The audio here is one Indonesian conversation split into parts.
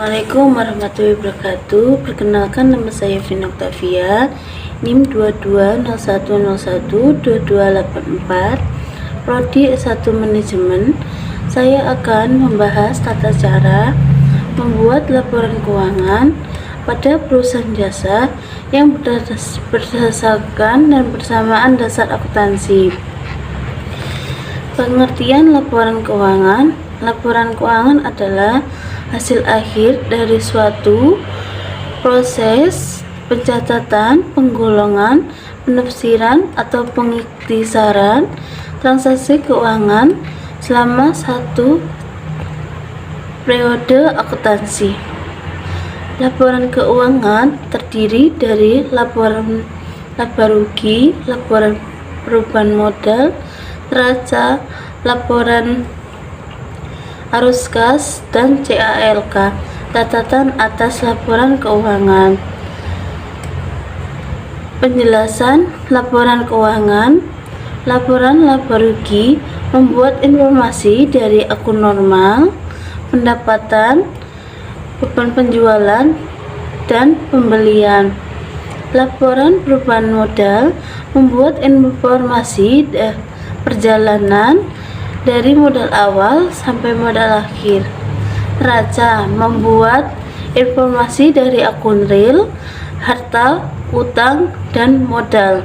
Assalamualaikum warahmatullahi wabarakatuh. Perkenalkan, nama saya Vina Octavia, NIM 2201012284, Prodi S1 Manajemen. Saya akan membahas tata cara membuat laporan keuangan pada perusahaan jasa yang berdasarkan dan bersamaan dasar akuntansi. Pengertian laporan keuangan. Laporan keuangan adalah hasil akhir dari suatu proses pencatatan, penggolongan, penafsiran, atau pengiktisaran transaksi keuangan selama satu periode akuntansi. Laporan keuangan terdiri dari laporan laba rugi, laporan perubahan modal, neraca, laporan arus kas, dan CALK, catatan atas laporan keuangan. Penjelasan laporan keuangan. Laporan laba rugi membuat informasi dari akun normal, pendapatan, beban penjualan, dan pembelian. Laporan perubahan modal membuat informasi perjalanan dari modal awal sampai modal akhir. Neraca membuat informasi dari akun real, harta, utang, dan modal.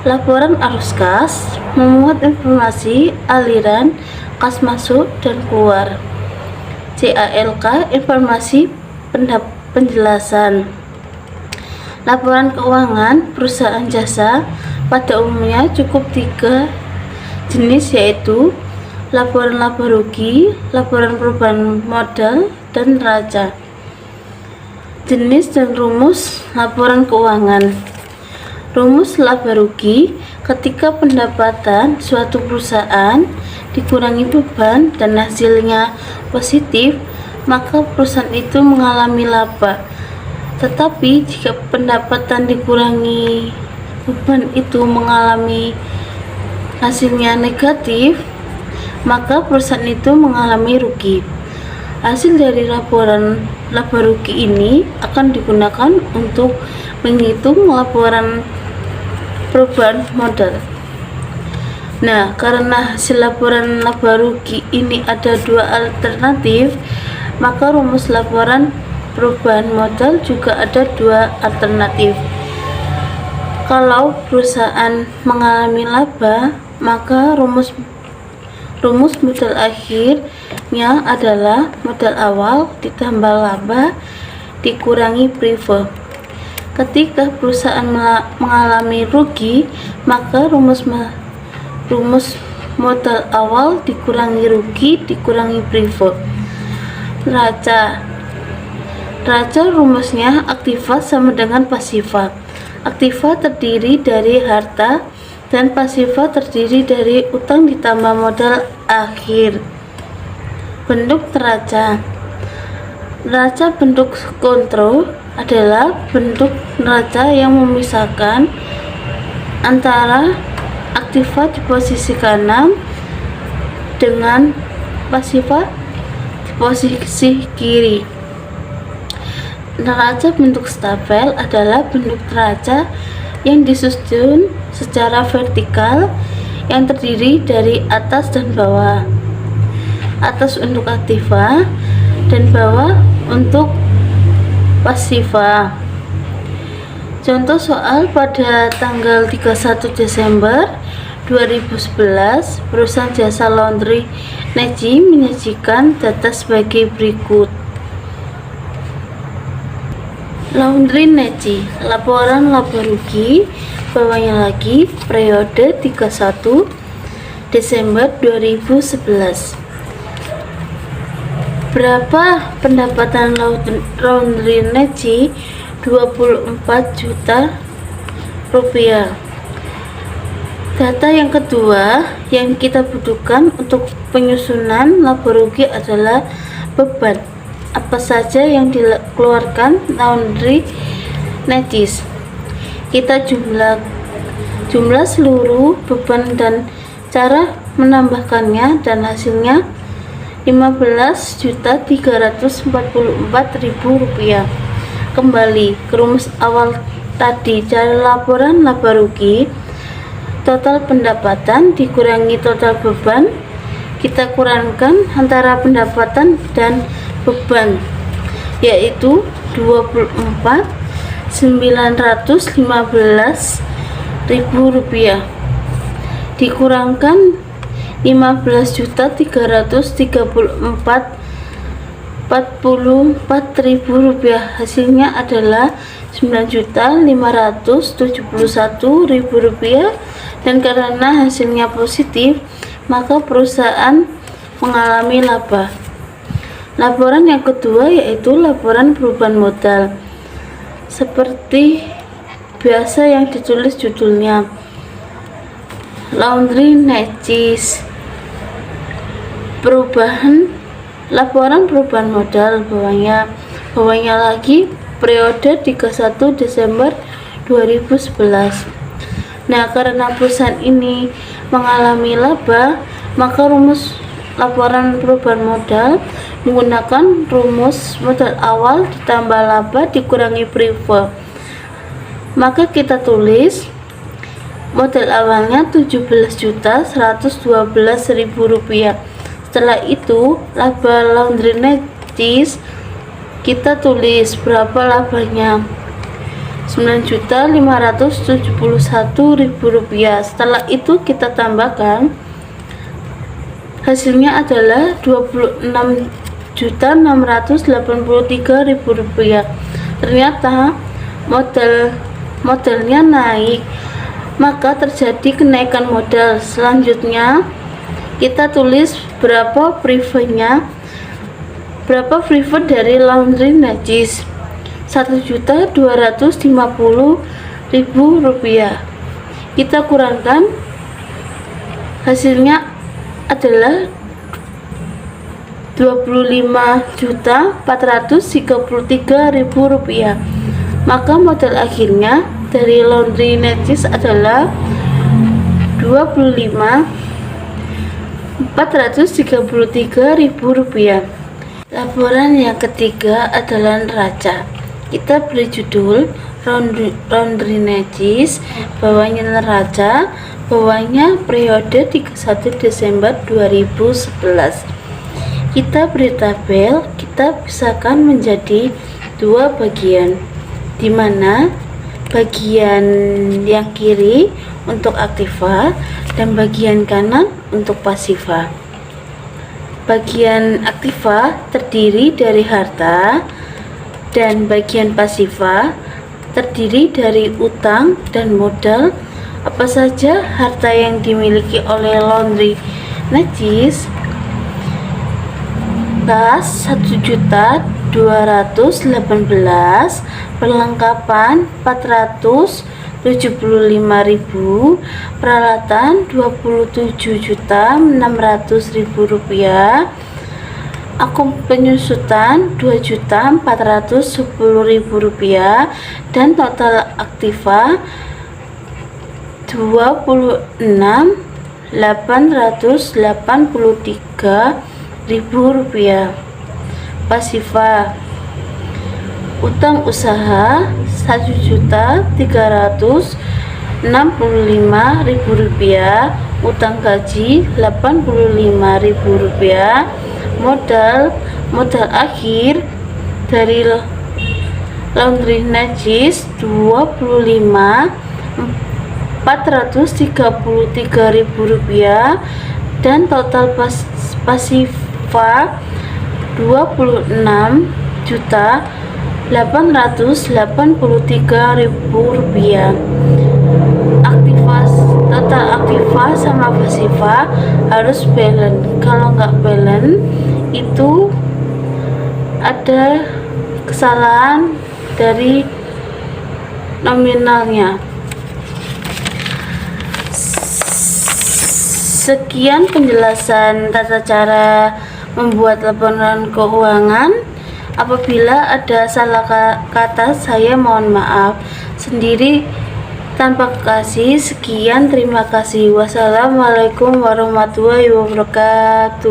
Laporan arus kas memuat informasi aliran kas masuk dan keluar. CALK informasi penjelasan. Laporan keuangan perusahaan jasa pada umumnya cukup 3 jenis, yaitu laporan laba rugi, laporan perubahan modal, dan neraca. Jenis dan rumus laporan keuangan. Rumus laba rugi: ketika pendapatan suatu perusahaan dikurangi beban dan hasilnya positif, maka perusahaan itu mengalami laba. Tetapi jika pendapatan dikurangi beban itu mengalami hasilnya negatif, maka perusahaan itu mengalami rugi. Hasil dari laporan laba rugi ini akan digunakan untuk menghitung laporan perubahan modal. Nah, karena hasil laporan laba rugi ini ada 2 alternatif, maka rumus laporan perubahan modal juga ada 2 alternatif. Kalau perusahaan mengalami laba, maka rumus modal akhirnya adalah modal awal ditambah laba dikurangi prive. Ketika perusahaan mengalami rugi, maka rumus modal awal dikurangi rugi dikurangi prive. Neraca rumusnya aktiva sama dengan pasiva. Aktiva terdiri dari harta dan pasiva terdiri dari utang ditambah modal akhir. Bentuk neraca. Neraca bentuk kontrol adalah bentuk neraca yang memisahkan antara aktiva di posisi kanan dengan pasiva di posisi kiri. Neraca bentuk stapel adalah bentuk neraca yang disusun secara vertikal yang terdiri dari atas dan bawah. Atas untuk aktiva dan bawah untuk pasiva. Contoh soal pada tanggal 31 Desember 2011, perusahaan jasa laundry Neji menyajikan data sebagai berikut. Laundry Neji, laporan laba rugi, bawahnya lagi periode 31 Desember 2011. Berapa pendapatan Laundry Neji? 24 juta rupiah. Data yang kedua yang kita butuhkan untuk penyusunan laba rugi adalah beban. Apa saja yang dikeluarkan Laundry Neji? Kita jumlah seluruh beban dan cara menambahkannya, dan hasilnya Rp15.344.000. Kembali ke rumus awal tadi, cara laporan laba rugi. Total pendapatan dikurangi total beban, kita kurangkan antara pendapatan dan beban, yaitu Rp24.915.000 dikurangkan Rp15.334.044, hasilnya adalah Rp9.571.000. Dan karena hasilnya positif, maka perusahaan mengalami laba. Laporan yang kedua yaitu laporan perubahan modal. Seperti biasa yang ditulis judulnya, Laundry Necis. Laporan perubahan modal bawahnya lagi periode 31 Desember 2011. Nah, karena perusahaan ini mengalami laba, maka rumus laporan perubahan modal menggunakan rumus modal awal ditambah laba dikurangi prive. Maka kita tulis modal awalnya Rp17.112.000. Setelah itu laba Laundry Necis, kita tulis berapa labanya, Rp9.571.000. Setelah itu kita tambahkan, hasilnya adalah Rp26.683.000. Ternyata modalnya naik, maka terjadi kenaikan modal. Selanjutnya kita tulis berapa prive dari Laundry Necis, Rp1.250.000. Kita kurangkan, hasilnya adalah Rp25.433.000. Maka modal akhirnya dari Laundry Necis adalah Rp25.433.000. Laporan yang ketiga adalah neraca. Kita beri judul Laundry Necis, bawahnya neraca, bawahnya periode 31 Desember 2011. Kita beri tabel, kita pisahkan menjadi dua bagian, di mana bagian yang kiri untuk aktiva dan bagian kanan untuk pasiva. Bagian aktiva terdiri dari harta dan bagian pasiva terdiri dari utang dan modal. Apa saja harta yang dimiliki oleh Laundry Necis? Kas 1.218.000, perlengkapan 475.000, peralatan Rp27.600.000, akun penyusutan Rp2.410.000, dan total aktiva Rp26.883.000. Pasiva utang usaha Rp1.365.000, utang gaji Rp85.000, modal akhir dari Laundry Necis Rp25.433.000, dan total pasiva Rp26.883.000. Total aktiva sama pasiva harus balance. Kalau nggak balance, itu ada kesalahan dari nominalnya. Sekian penjelasan tata cara membuat laporan keuangan. Apabila ada salah kata, saya mohon maaf sendiri tanpa kasih. Sekian, terima kasih. Wassalamualaikum warahmatullahi wabarakatuh.